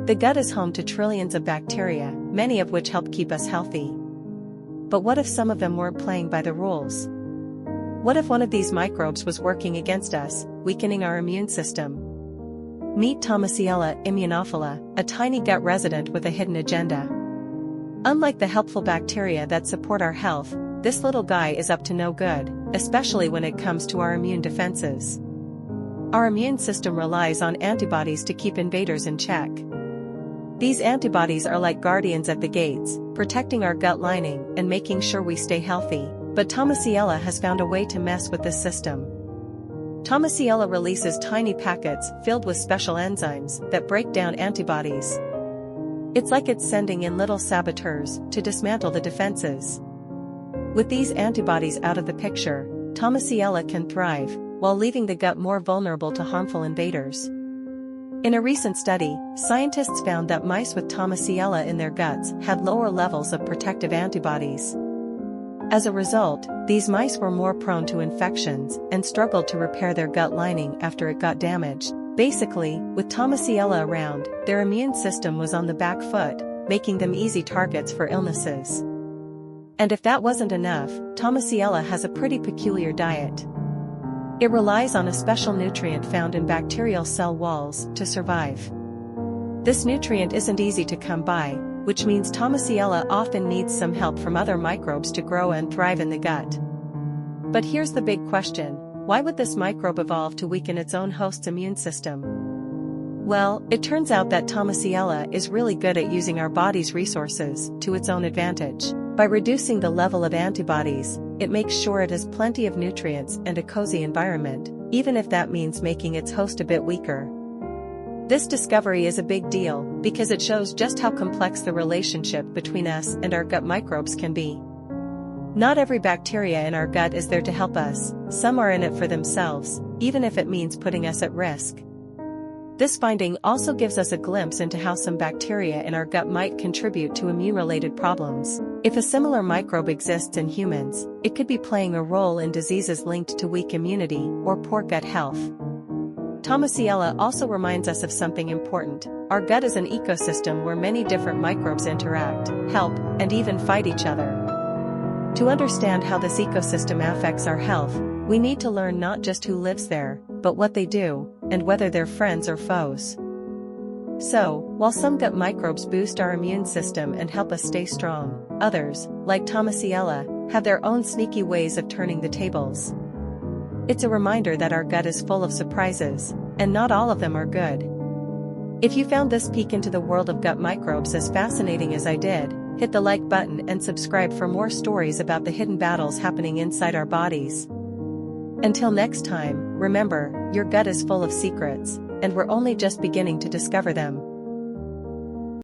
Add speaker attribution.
Speaker 1: The gut is home to trillions of bacteria, many of which help keep us healthy. But what if some of them weren't playing by the rules? What if one of these microbes was working against us, weakening our immune system? Meet Tomasiella immunophila, a tiny gut resident with a hidden agenda. Unlike the helpful bacteria that support our health, this little guy is up to no good, especially when it comes to our immune defenses. Our immune system relies on antibodies to keep invaders in check. These antibodies are like guardians at the gates, protecting our gut lining and making sure we stay healthy. But Tomasiella has found a way to mess with this system. Tomasiella releases tiny packets filled with special enzymes that break down antibodies. It's like it's sending in little saboteurs to dismantle the defenses. With these antibodies out of the picture, Tomasiella can thrive, while leaving the gut more vulnerable to harmful invaders. In a recent study, scientists found that mice with Tomasiella in their guts had lower levels of protective antibodies. As a result, these mice were more prone to infections and struggled to repair their gut lining after it got damaged. Basically, with Tomasiella around, their immune system was on the back foot, making them easy targets for illnesses. And if that wasn't enough, Tomasiella has a pretty peculiar diet. It relies on a special nutrient found in bacterial cell walls to survive. This nutrient isn't easy to come by, which means Tomasiella often needs some help from other microbes to grow and thrive in the gut. But here's the big question: why would this microbe evolve to weaken its own host's immune system? Well, it turns out that Tomasiella is really good at using our body's resources to its own advantage. By reducing the level of antibodies, it makes sure it has plenty of nutrients and a cozy environment, even if that means making its host a bit weaker. This discovery is a big deal, because it shows just how complex the relationship between us and our gut microbes can be. Not every bacteria in our gut is there to help us, some are in it for themselves, even if it means putting us at risk. This finding also gives us a glimpse into how some bacteria in our gut might contribute to immune-related problems. If a similar microbe exists in humans, it could be playing a role in diseases linked to weak immunity or poor gut health. Tomasiella also reminds us of something important: our gut is an ecosystem where many different microbes interact, help, and even fight each other. To understand how this ecosystem affects our health, we need to learn not just who lives there, but what they do, and whether they're friends or foes. So, while some gut microbes boost our immune system and help us stay strong, others, like Tomasiella, have their own sneaky ways of turning the tables. It's a reminder that our gut is full of surprises, and not all of them are good. If you found this peek into the world of gut microbes as fascinating as I did, hit the like button and subscribe for more stories about the hidden battles happening inside our bodies. Until next time, remember, your gut is full of secrets, and we're only just beginning to discover them.